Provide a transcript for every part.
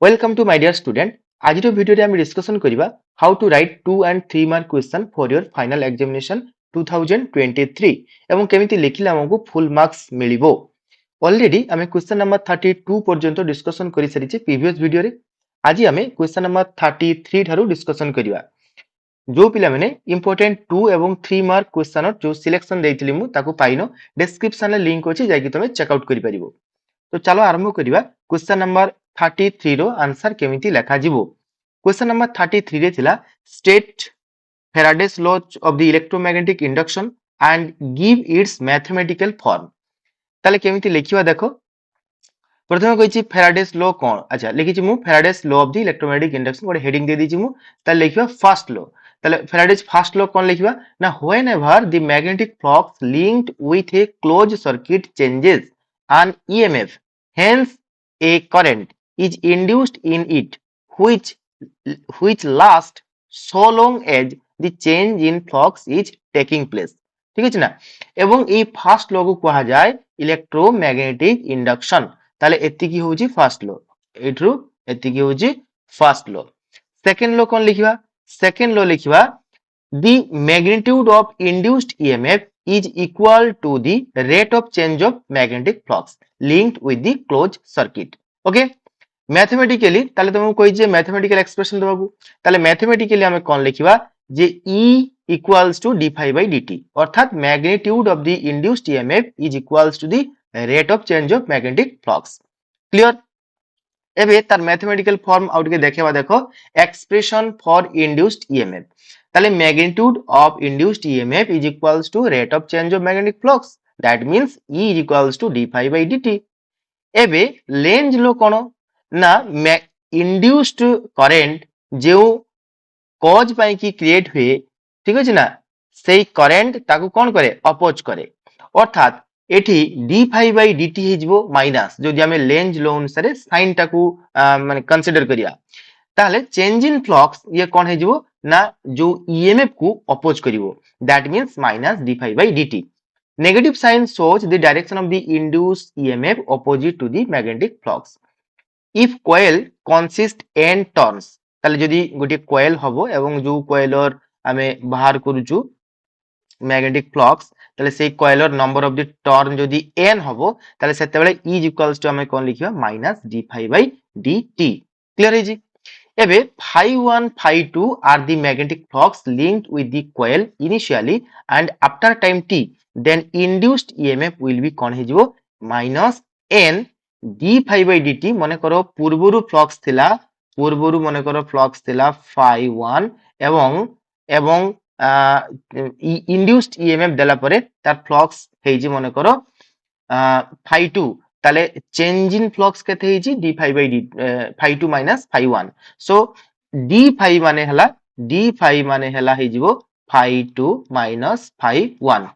Welcome to my dear student. ଆଜିର ଭିଡିଓରେ ଆମେ ଡିସ୍କସନ କରିବା how to write 2 and 3 mark question for your final examination 2023 ଏବଂ କେମିତି ଲେଖିଲେ ଆମକୁ full marks ମିଳିବ। Already ଆମେ question number 32 ପର୍ଯ୍ୟନ୍ତ ଡିସ୍କସନ କରି ସାରିଛେ previous ଭିଡିଓରେ। ଆଜି ଆମେ question number 33 ଠାରୁ ଡିସ୍କସନ କରିବା। जो पिलाମାନେ important 2 ଏବଂ 3 mark question जो ସିଲେକ୍ସନ ଦେଇଥିଲି ମୁଁ ତାକୁ ପାଇନ description ରେ ଲିଙ୍କ ଅଛି ଯାଇକି ତମେ ଚେक आउट କରି ପାରିବ। तो चलो आरंभ करिवा क्वेश्चन नंबर 33 रो आंसर केमिति लेखा जिवो। क्वेश्चन नंबर 33 रे थिला state Faraday's law of the electromagnetic induction and give its mathematical form। ताले केमिति लेखिवा देखो। प्रथम कहिछि Faraday's law कोन। अच्छा लिखिछि मु Faraday's law of the electromagnetic induction गोटे हेडिंग दे दिछि मु ताले लेखिवा फर्स्ट लॉ। ताले Faraday's first law कोन लेखिवा ना whenever the magnetic flux linked with a closed circuit changes an EMF, hence a current is induced in it which lasts so long as the change in flux is taking place। ठीक है ना। एवं ए first law को कहा जाए electromagnetic induction. ताले एतिकी होउची first law. एठरू एतिकी होउची फर्स्ट लॉ। सेकंड लॉ कोन लिखिबा। सेकंड लॉ लिखिबा the magnitude of induced EMF is equal to the rate of change of magnetic flux linked with the closed circuit। okay mathematically ताले तुमको कहि जे मैथमेटिकल एक्सप्रेशन देबाकू ताले मैथमेटिकली हमें कोन लिखिबा जे E equals to d phi by dt अर्थात magnitude of the induced EMF is equals to the rate of change of magnetic flux। Clear. एबे तार mathematical form out के देखेबा देखो एक्सप्रेशन फॉर इंड्यूस्ड ईएमएफ ताले magnitude of induced EMF is equals to rate of change of magnetic flux that means E is equals to d phi by dt। एबे Lenz law कोन ना induced current जो cause पाई की create हुए ठीक अछि ना सेही करंट ताकू कोन करे अपोज करे अर्थात एठी d phi by dt हिजबो माइनस जदि हमें लेंज लो अनुसार साइन टाकू माने कंसीडर करिया ताले चेंज इन फ्लक्स ये कोन हिजबो ना जो ईएमएफ को अपोज करिवो that means minus d phi by dt। Negative sign shows the direction of the induced EMF opposite to the magnetic flux. If coil consist n turns ताले जदि गोटे coil हबो एवं जो कॉइलर हमें बाहर करूचु मैग्नेटिक फ्लक्स ताले से कॉइलर नंबर ऑफ द टर्न जदि n हबो ताले सेते बेले E इक्वल्स टू हमें कोन लिखिबा minus d phi by dt। Clear है जी। एबे phi 1 phi 2 are the magnetic flux linked with the coil initially and after time t then induced EMF will be कोन हिजबो minus n d phi by dt मने करो पूर्वरु flux थिला पूर्वरु मने करो फ्लक्स थिला phi 1 एवं इंड्यूस्ड ईएमएफ देला परे तार फ्लक्स हेजी मने करो phi 2 ताले चेंज इन फ्लक्स केते hazy d phi by d phi 2 minus phi 1 so d phi माने हला हेजिवो phi 2 minus phi 1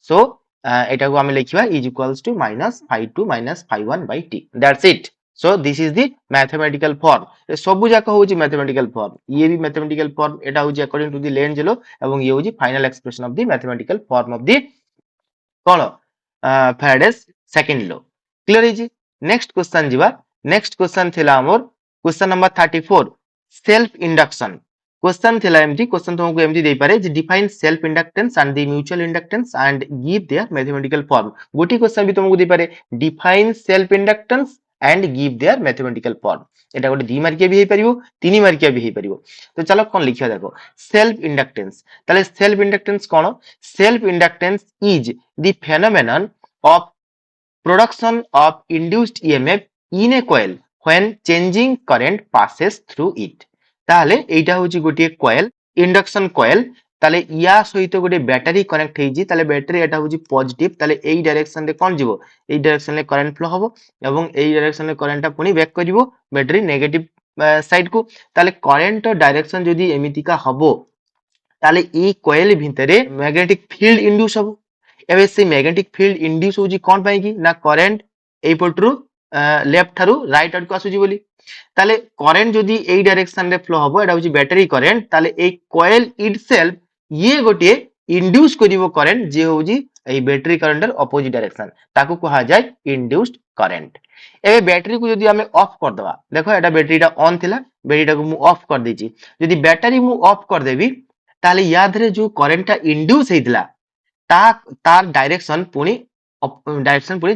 सो एटा को हम लिखिबा is equals to minus phi 2 minus phi 1 by t that's it। so this is the mathematical form। सबु जाक होउची mathematical form ये भी mathematical form एटा होउची according to the Lenz law एवं ये होउची final expression of the mathematical form of the कोन Faraday's second law। क्लियर है जी। नेक्स्ट क्वेश्चन जीवा। नेक्स्ट क्वेश्चन थिला हमर question number 34 self induction. Question थिला एमटी क्वेश्चन तुमको एमटी देई पारे जे define self inductance and the mutual inductance and give their mathematical form. गोटी क्वेश्चन भी तुमको देई पारे define self inductance and give their mathematical form. एटा गोटे 2 मार्किया भी हे परिबो 3 मार्किया भी हे परिबो। तो चलो कोन लिखिया देखो सेल्फ इंडक्टेंस ताले self inductance cone. Self inductance is the phenomenon of production of induced EMF in a coil when changing current passes through it। ताले एटा होची गोटे coil induction coil ताले या सहित गोटे बैटरी कनेक्ट हेजी ताले बैटरी एटा होची पॉजिटिव ताले एई डायरेक्शन रे कोन जिवो एई डायरेक्शन रे करंट फ्लो हबो एवं एई डायरेक्शन रे करंट ता पुनी बैक करिवो बैटरी नेगेटिव साइड को ताले करंट डायरेक्शन जदी एमितिका हबो ताले ई coil भितरे मैग्नेटिक फील्ड इंड्यूस हबो। एबे से मैग्नेटिक फील्ड इंड्यूस होजी कोन पाई की ना करंट एई पटरु लेफ्ट थारु राइट आउट को आसुजी बोली ताले करंट जदी एई डायरेक्शन रे फ्लो हबो एटा होजी बैटरी करंट ताले एई कॉइल इटसेल्फ ये गोटे इंड्यूस करिवो करंट जे होजी এই ব্যাটারি কারেন্টর অপোজিট ডাইরেকশন তাকে কুহা যায় ইনড্ୟୁসড কারেন্ট। এবে ব্যাটারি কু যদি আমি অফ করদবা, দেখো এটা ব্যাটারিটা অন থিলা, ব্যাটারিটাকে মু অফ कर देछि। যদি ব্যাটারি মু অফ कर देबी তাহলে ইয়া ধরে যে কারেন্টটা ইনড্ୟୁস ହେଇଥିଲା ତା ତାର ଡାଇରେକ୍ସନ ପୁଣି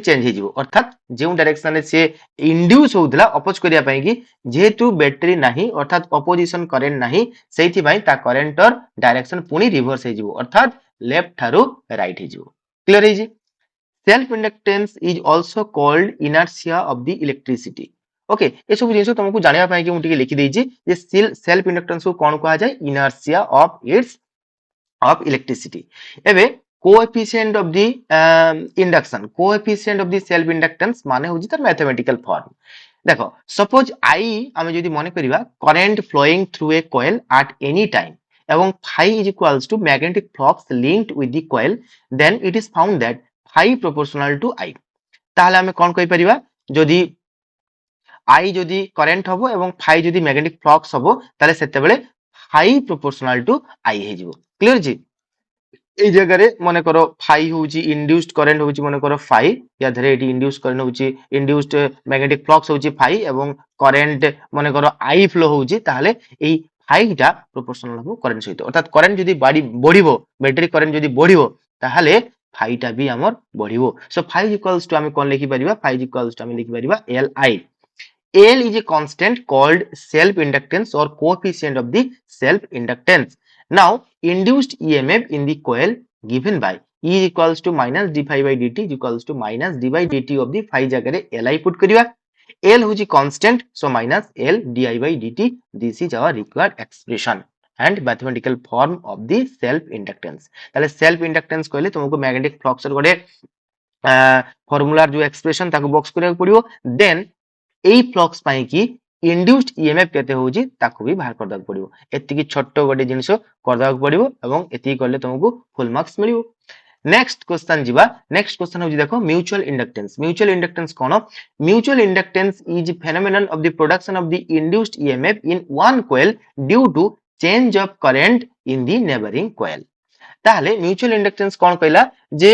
ଚେଞ୍ଜ ହେଇଯିବ, ଅର୍ଥାତ ଯେଉଁ ଡାଇରେକ୍ସନରେ ସେ ଇଣ୍ଡ୍ୟୁସ ହଉଥିଲା ଅପୋଜ କରିବା ପାଇଁ କି ଯେହେତୁ ବ୍ୟାଟେରୀ ନାହିଁ ଅର୍ଥାତ ଅପୋଜିସନ କରେଣ୍ଟ ନାହିଁ, ସେଇଥିପାଇଁ ତା କରେଣ୍ଟର ଡାଇରେକ୍ସନ ପୁଣି ରିଭର୍ସ ହେଇଯିବ, ଅର୍ଥାତ ଲେଫ୍ଟ ଠାରୁ ରାଇଟ ହେଇଯିବ। କ୍ଲିୟର ହେଇଛି? Self inductance is also called inertia of the electricity. Okay, এসব জিনিস তোমাকে জানিবা পাই কি মু টিকে লিখি দেইছি যে সেলফ ইন্ডাক্টেন্স কু কোন কুয়া যায়, inertia of its of electricity. এবে coefficient of the induction, coefficient of the self inductance মানে হচ্ছে তার ম্যাথমেটিক্যাল ফর্ম। দেখো suppose I আমি যদি মনে করিবা current flowing through a coil at any time এবং phi is equals to magnetic flux linked with the coil, then it is found that phi proportional to I। তাহলে আমি কোন কই পারিবা, যদি I যদি কারেন্ট হবো এবং phi যদি ম্যাগনেটিক ফ্লক্স হবো তাহলে সেতেবেলে phi proportional to I ହେଇଯିବ। ক্লিয়ার জি? এই জায়গায় মনে করো ফাই হচ্ছে ইনডিউসড কারেন্ট হচ্ছে মনে করো ফাই, ইয়া ধরে এটি ইনডিউসড কারেন্ট হচ্ছে ইনডিউসড ম্যাগনেটিক ফ্লক্স হচ্ছে ফাই এবং কারেন্ট মনে করো আই ফ্লো হচ্ছে, তাহলে এই ফাইটা প্রপোর্শনাল হবো কারেন্ট সহিত, অর্থাৎ কারেন্ট যদি বড়িব, ব্যাটারি কারেন্ট যদি বড়িব তাহলে ফাইটা বি আমার বড়িব। সো ফাই ইকুয়ালস টু আমি কোন লিখি পারিবা, ফাই ইকুয়ালস টু আমি লিখি পারিবা L I. L is a constant called self-inductance or coefficient of the self-inductance. Now, induced EMF in the coil given by E is equals to minus d phi by dt is equals to minus d by dt of the phi জায়গায় Li put করিবা। L হচ্ছে constant, so minus L di by dt. This is our required expression and mathematical form of the self-inductance. তাহলে self-inductance কইলে তোমাকে magnetic ফ্লক্সের গোটে ফর্মুলার যে expression তাকে box করিବାକୁ পড়িব, দেন এই ফ্লক্স পাই কি ইনড্ୟୁসড ইএমএফ কেতে হଉଛି তাକୁ ବି ବାହାର କରିଦେବାକୁ ପଡିବ। ଏତିକି ଛୋଟ ଗୋଟେ ଜିନିଷ କରିଦେବାକୁ ପଡିବ ଏବଂ ଏତିକି କଲେ ତମକୁ ଫୁଲ ମାର୍କ୍ସ ମିଳିବ। ନେକ୍ସଟ କ୍ୱେଶ୍ଚନ ଯିବା। ନେକ୍ସଟ କ୍ୱେଶ୍ଚନ ହଉଛି ଦେଖ ମ୍ୟୁଚୁଆଲ ଇଣ୍ଡକ୍ଟେନ୍ସ। ମ୍ୟୁଚୁଆଲ ଇଣ୍ଡକ୍ଟେନ୍ସ କଣ? Mutual inductance is phenomenon of the production of the induced EMF in one coil due to change of current in the neighbouring coil. তাহলে mutual inductance কোন কইলা যে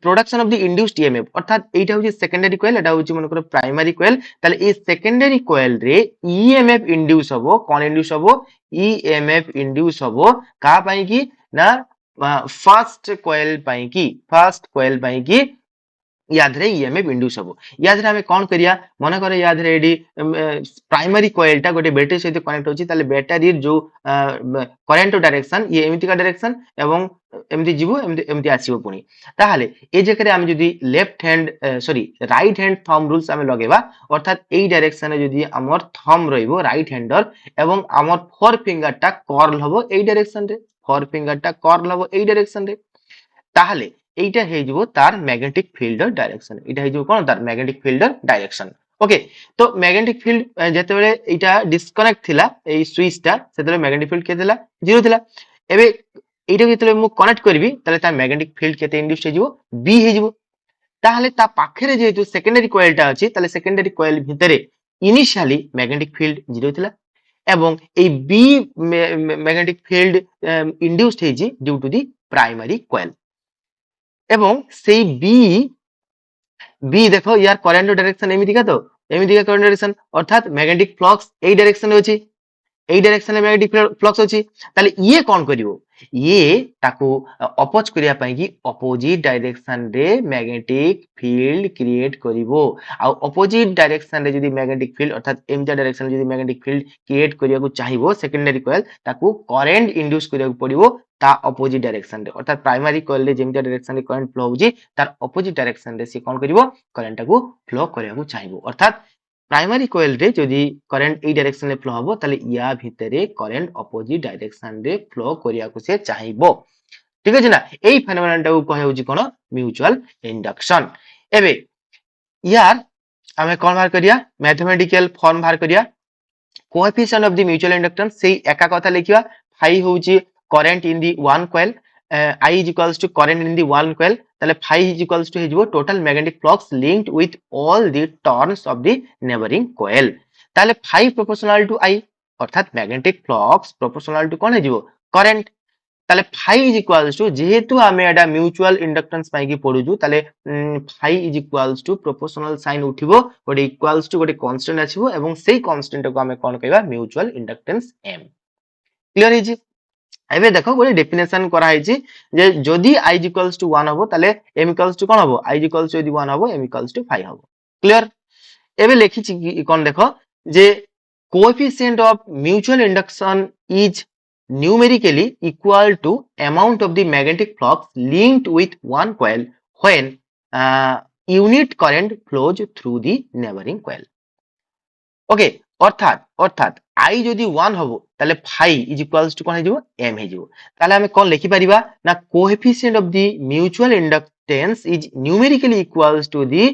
production of the induced EMF, অর্থাৎ এইটা হচ্ছে secondary কোয়েল, এটা হচ্ছে মনে করো প্রাইমারি কোয়েল। তাহলে এই সেকেন্ডারি কোয়েল রে ইএমএফ ইনডিউস হবো, কোন ইনডিউস হবো? ইএমএফ ইনডিউস হবো কা পাই কি না ফার্স্ট কোয়েল পাই কি, ফার্স্ট কোয়েল পাই কি ইয়াদরে ইএমএফ ইনডিউস হবো। ইয়াদরে আমি কোন করিয়া মনে করে ইয়াদরে এডি প্রাইমারি কোয়েলটা গোটে ব্যাটারি সহিত কানেক্ট হচ্ছে, তাহলে ব্যাটারির যে কারেন্ট ডাইরেকশন ইয়ে এমিতিকা ডাইরেকশন এবং এমতি ଯିବ এমতি আসিব পুনি। তাহলে এই জায়গায় আমি যদি left hand sorry right hand thumb rules আমি লগাইবা, অর্থাৎ এই ডাইরেকশনে যদি আমার থম্ব রইব রাইট হ্যান্ডর এবং আমার ফোর ফিঙ্গারটা কর্ল হবো এই ডাইরেকশনে, ফোর ফিঙ্গারটা কর্ল হবো এই ডাইরেকশনে, তাহলে এইটা ହେଇଯିବ তার ম্যাগনেটিক ফিল্ডর ডাইরেকশন। এটা ହେଇଯିବ কোন তার ম্যাগনেটিক ফিল্ডর ডাইরেকশন। ওকে, তো ম্যাগনেটিক ফিল্ড যেତେବେଳେ এইটা ডিসকনেক্ট থিলা এই সুইচটা সেତେବେଳେ ম্যাগনেটিক ফিল্ড কেতে থিলা? জিরো থিলা। এবে এইটাকে যেତେବେଳେ ମୁଁ কনেক্ট କରିବି তাহলে তার ম্যাগনেটিক ফিল্ড কেতে ইনডিউস ହେଇଯିବ? বি ହେଇଯିବ। তাহলে তা পাখেরে যেহেতু সেকেন্ডারি কয়েলটা আছে তাহলে সেকেন্ডারি কয়েল ভিতরে ইনিশিয়ালি ম্যাগনেটিক ফিল্ড জিরো থিলা এবং এই বি ম্যাগনেটিক ফিল্ড ইনডিউসড ହେଇଛି due to the primary coil এবং সেই বি দেখো ইয়ার কারেন্ট ডাইরেকশন এমিতিকা, তো এমিতিকা কারেন্ট ডাইরেকশন, অর্থাৎ ম্যাগনেটিক ফ্লক্স এই ডাইরেকশনে আছে, এই ডাইরেকশনে ম্যাগনেটিক ফ্লক্স আছে। তাহলে ইয়ে কোন করিব? ইয়ে তাকু অপোজ করিয়া পাই কি অপোজিট ডাইরেকশন রে ম্যাগনেটিক ফিল্ড ক্রিয়েট করিব। আর অপোজিট ডাইরেকশন রে যদি ম্যাগনেটিক ফিল্ড অর্থাৎ এমিতিকা ডাইরেকশন যদি magnetic field create করিয়াকু Sahib secondary coil, তাকু current induce করিয়াকু পড়িব তা অপোজিট ডাইরেকশন রে, অর্থাৎ প্রাইমারি কয়েল রে যেমিতিকা ডাইরেকশন রে কারেন্ট ফ্লো হଉଛି তার অপোজিট ডাইরেকশন রে সে কোন করিব? কারেন্টটাকু ফ্লো করিয়াকু চাহিব। অর্থাৎ প্রাইমারি কোয়েল রে যদি কারেন্ট এই ডাইরেকশন রে ফ্লো হবো তাহলে ইয়া ভিতরে কারেন্ট অপোজিট ডাইরেকশন রে ফ্লো করিয়াকু সে চাহিব। ঠিক আছে না? এই ফেনোমেননটাকু কহে হଉଛି কোন? Mutual induction. এবে ইয়ার আমি কোন বাহার করিয়া ম্যাথমেটিক্যাল ফর্ম বাহার করিয়া coefficient of the mutual inductance সেই একা কথা লিখিবা। ফাই হଉଛି current in the one coil, I is equals to current in the one coil, তাহলে phi is equals to ହେଇଯିବ total magnetic flux linked with all the turns of the neighboring coil। তাহলে phi proportional to I, অর্থাৎ magnetic flux proportional to কোন ହେଇଯିବ? current। তাহলে phi is equals to যেহেতু আমি এটা মিউচুয়াল ইন্ডাকটেন্স পাইকি পড়ুଛୁ তাহলে phi is equals to proportional sign উঠিব গোটে equals to গোটে কনস্টান্ট আসিব এবং সেই কনস্টান্ট কো আমি কোন কইবা মিউচুয়াল ইন্ডাকটেন্স m ক্লিয়ার ହେଇଛି ଏବେ ଦେଖ ଗୋଟେ ଡେଫିନେସନ କରାହେଇଛି ଯେ ଯଦି i equals to 1 হবো তাহলে m equals to কোন হবো i equals to যদি 1 হবো m equals to 5 হবো ক্লিয়ার ଏବେ ଲେଖିଛି কোন দেখো যে coefficient of mutual induction is numerically equal to amount of the magnetic flux linked with one coil when unit current flows through the neighboring coil ওকে অর্থাৎ অর্থাৎ i যদি 1 হবো তাহলে phi is equals to কোন হয়ে যাব m হয়ে যাব তাহলে আমি কোন লিখি পারিবা না coefficient of the mutual inductance is numerically equals to the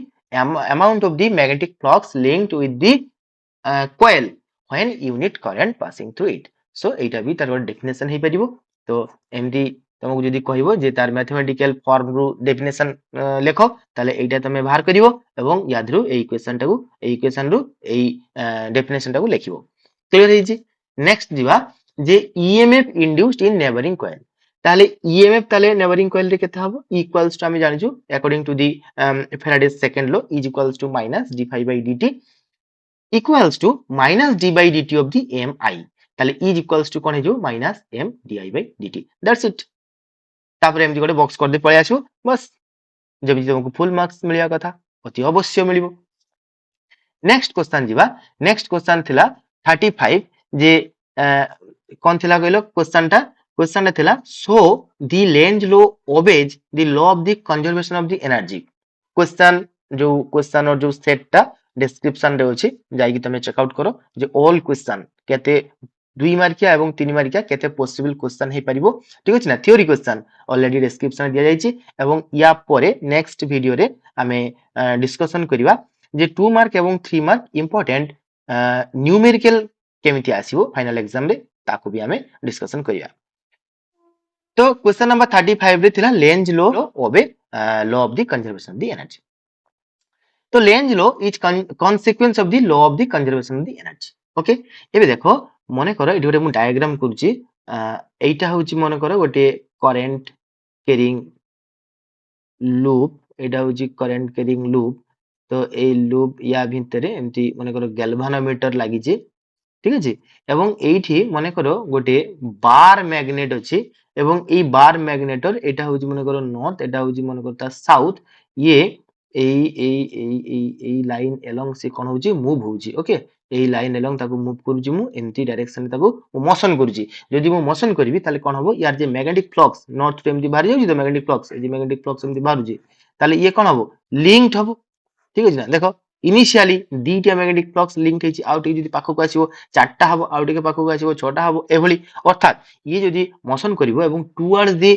amount of the magnetic flux linked with the coil when unit current passing through it so এইটা भी তার ডেফিনেশন হই পারিব তো এমডি তোমাকে যদি কহিব যে তার ম্যাথমেটিক্যাল ফর্ম রু ডেফিনেশন লেখো তাহলে এইটা তুমি বাহার করিব এবং ইয়াদরু এই ইকুয়েশন রু এই ডেফিনেশন টাকু লিখিব ক্লিয়ার হইছি নেক্সট দিবা যে EMF induced in neighbouring coil তাহলে ইএমএফ তাহলে নেইবারিং কয়েল রে কেতে হবে ইকুয়ালস টু আমি জানিছু according to the Faraday's second law is equals to minus d∅dt equals to minus d by dt of the mi তাহলে is equals to কোন হইছো minus m di by dt that's it তারপরে এমতি গোটে box করে দিয়ে পড়ে আসু বাস যেମିତି তোমাকে ফুল মার্কস মিলিয়া কথা অতি অবশ্য মিলিব নেক্সট কোশ্চেন ଯିବା নেক্সট কোশ্চেন থিলা 35 যে কোন থিলা কইলো কোশ্চেনটা থিলা show the Lenz law obeys the law of the conservation of the energy question जो क्वेश्चन और जो सेटटा ডেসক্রিপশন রে ଅଛି ଯାଇକି ତମେ ଚେक ଆଉଟ୍ କର ଯେ অল क्वेश्चन କେତେ 2 ମାର୍କିଆ ଏବଂ 3 ମାର୍କିଆ କେତେ ପସିବଲ क्वेश्चन ହେଇ ପାରିବ ଠିକ ଅଛି ନା থিওরি क्वेश्चन অলরেডি ডেসক্রিপশন দিয়া ଯାଇଚି ଏବଂ ୟା ପରେ ନେକ୍ସଟ ভিডিও ରେ ଆମେ ডিসকশন କରିବା যে 2 মার্ক এবং 3 মার্ক ইম্পর্টেন্ট न्यूमेरिकल କେମିତି ଆସିବ ଫାଇନାଲ एग्जाम ରେ ତାକୁ ବି ଆମେ डिस्कशन କରିବା तो क्वेश्चन नंबर 35 रे थिला Lenz law obey law of the conservation of the energy तो Lenz law is consequence of the law of the conservation of the energy okay एबे देखो मने करो एठी गोटे मु डायग्राम करूची एटा होची मने करो गोटे करंट कैरिंग लूप एटा होची करंट कैरिंग लूप तो ए लूप या भितरे एमती मने करो गैल्वानोमीटर लागि जे ঠিক আছে এবং এইটি মনে করো গোটে বার ম্যাগনেট আছে এবং এই বার ম্যাগনেটর এটা হচ্ছে মনে করো নর্থ এটা হচ্ছে মনে করো তার সাউথ ইয়ে এই লাইন এলং সে কোন হচ্ছে মুভ হচ্ছে ওকে এই লাইন এলং তাকে মুভ করুছি মু এমতি ডাইরেকশন তাকে মোশন করুছি যদি মু মোশন করিবি তাহলে কোন হবো ইয়ার যে ম্যাগনেটিক ফ্লক্স নর্থ টু এমতি বাহারি যাଉଛି তো ম্যাগনেটিক ফ্লক্স এই যে ম্যাগনেটিক ফ্লক্স এমতি বাহারুଛି তাহলে ইয়ে কোন হবো লিঙ্কড হবো ঠিক আছে না দেখো ইনিশিয়ালি দুইটা ম্যাগনেটিক ফ্লক্স লিঙ্ক হইছি আউ টিকে যদি পাখকু আসিব চারটা হবো আউ টিকে পাখকু আসিব ছটা হবো এভলি অর্থাৎ ইয়ে যদি মোশন করিব এবং টুয়ার্ডস দি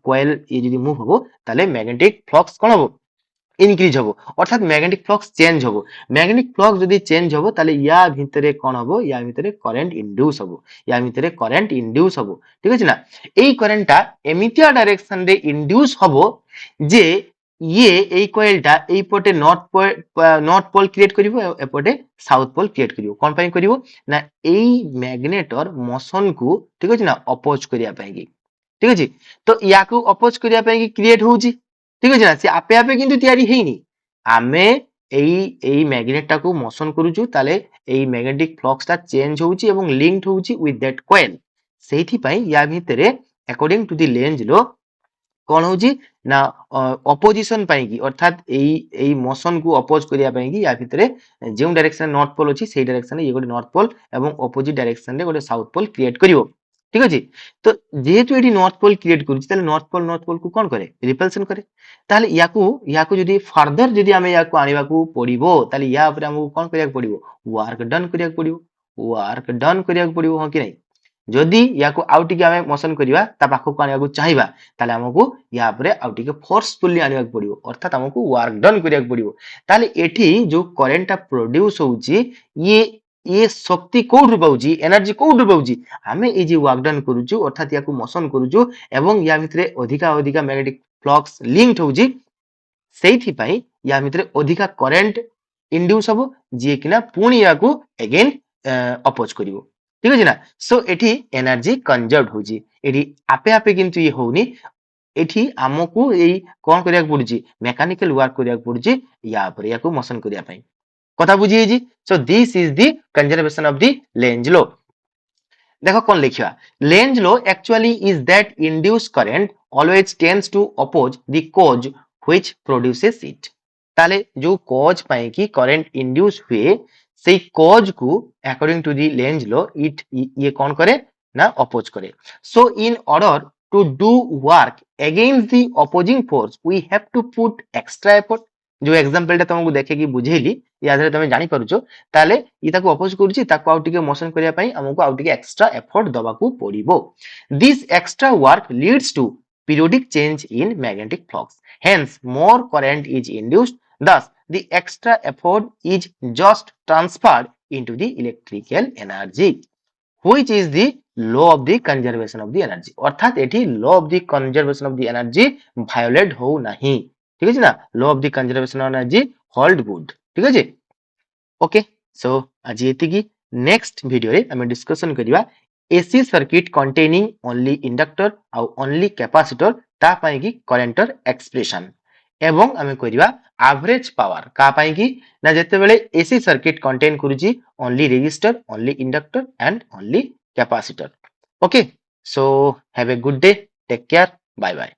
কয়েল ইয়ে যদি মুভ হবো তাহলে ম্যাগনেটিক ফ্লক্স কোন হবো ইনক্রিজ হবো অর্থাৎ ম্যাগনেটিক ফ্লক্স চেঞ্জ হবো ম্যাগনেটিক ফ্লক্স যদি চেঞ্জ হবো তাহলে ইয়া ভিতরে কোন হবো ইয়া ভিতরে কারেন্ট ইনডিউস হবো ইয়া ভিতরে কারেন্ট ইনডিউস হবো ঠিক আছে না এই কারেন্টটা এমিটিয়া ডাইরেকশন রে ইনডিউস হবো যে ইয়ে এই কয়েলটা এই পটে নর্থ পোল ক্রিয়েট করিব এপটে সাউথ পোল ক্রিয়েট করিব কোন পাই করিব না এই ম্যাগনেটর মোশন কু ঠিক আছে না অপোজ করিয়া পাই কি ঠিক আছে তো ইয়াকু অপোজ করিয়া পাই কি ক্রিয়েট হোউची ঠিক আছে না সে আপে আপে কিন্তু তৈরি হেইনি আমি এই ম্যাগনেটটাকু মোশন করুଛୁ তাহলে এই ম্যাগনেটিক ফ্লক্সটা চেঞ্জ হোউची এবং লিঙ্কড হোউची উইথ দ্যাট কয়েল সেইথি পাই ইয়া ভিতরে অ্যাকর্ডিং টু দি লেঞ্জ ল কোন হোউची না অপোজিশন পাই কি অর্থাৎ এই মোশন কু অপোজ করিয়া পাই কি ইয়া ভিতরে যে ডাইরেকশন নর্থ পোল ଅଛି সেই ডাইরেকশনে ইয়ে গোটে নর্থ পোল এবং অপোজিট ডাইরেকশনে গোটে সাউথ পোল ক্রিয়েট করিব ঠিক আছে তো যেহেতু এটি নর্থ পোল ক্রিয়েট করছি তাহলে নর্থ পোল কু কোন করে রিপালশন করে তাহলে ইয়াকু যদি ফার্দার যদি আমি ইয়াকু আনিবাকু পড়িব তাহলে ইয়া উপরে আমকু কোন করিয়াক পড়িব ওয়ার্ক ডান করিয়াক পড়িব হয় কি নাই যদি ইয়াকু আউ টিকে আমি মোশন করিবা তা পাখকু আনিবাকু চাহিবা তাহলে আমকু ইয়া উপরে আউ টিকে ফোর্সফুলি আনিবাকু পড়িব অর্থাৎ আমকু ওয়ার্ক ডান করিয়াক পড়িব তাহলে এটি যে কারেন্টটা প্রোডিউস হোউची ये शक्ति कोड पाउची एनर्जी कोड पाउची हमें এই যে ওয়ার্ক ডান করুଛୁ অর্থাৎ ইয়াকু মোশন করুଛୁ এবং ইয়া ভিতরে অধিকা ম্যাগনেটিক ফ্লক্স লিঙ্কড হোউची সেইথি পাই ইয়া ভিতরে অধিকা কারেন্ট ইনডিউস হবো যে কিনা পুনি ইয়াকু अगेन অপোজ করিব ঠিক আছে না সো এটি এনার্জি কনজার্ভড হোউची ଏଠି ଆପେ ଆପେ କିନ୍ତୁ ଇଏ ହଉନି, ଏଠି ଆମକୁ ଏଇ କଣ କରିବାକୁ ପଡୁଛି, ମେକାନିକାଲ ୱାର୍କ କରିବାକୁ ପଡୁଛି ୟା ଉପରେ, ୟାକୁ ମୋଶନ କରିବା ପାଇଁ। କଥା ବୁଝି ହେଇଛି? So this is the conservation of the Lenz law. देखो कौन लिखा, Lenz law actually is that induce current always tends to oppose the cause which produces it. ताले जो कॉज पाए कि करंट इंड्यूस हुए से कॉज को according to the Lenz law it ये कौन करे ना अपोज करे। So in order to do work against the opposing force we have to put extra effort. जो एग्जांपल तुमको देखेकी बुझेली या तुम जानी पारुछो, ताले इ ताको अपोज करूची, ताको आउ टिके मोशन करिया पई हमको आउ टिके एक्स्ट्रा एफर्ट दबाकू पड़िबो। This extra work leads to periodic change in magnetic flux, hence more current is induced, thus the extra effort is just transferred into the electrical energy, which is the law of the conservation of the energy। अर्थात एठी law of the conservation of the energy violate हो नहीं, ठीक है ना, law of the conservation of energy hold good, ठीक है। Okay, सो आज एतिकी। नेक्स्ट वीडियो रे हमें डिस्कशन करिवा AC circuit containing only inductor आउ ओनली कैपेसिटर ता पई की करेंटर एक्सप्रेशन, एवं हमें करिवा एवरेज पावर का पई की ना जते बेले एसी सर्किट कंटेन करूची only resistor, only inductor and only capacitor. Okay, so have a good day, take care, bye bye.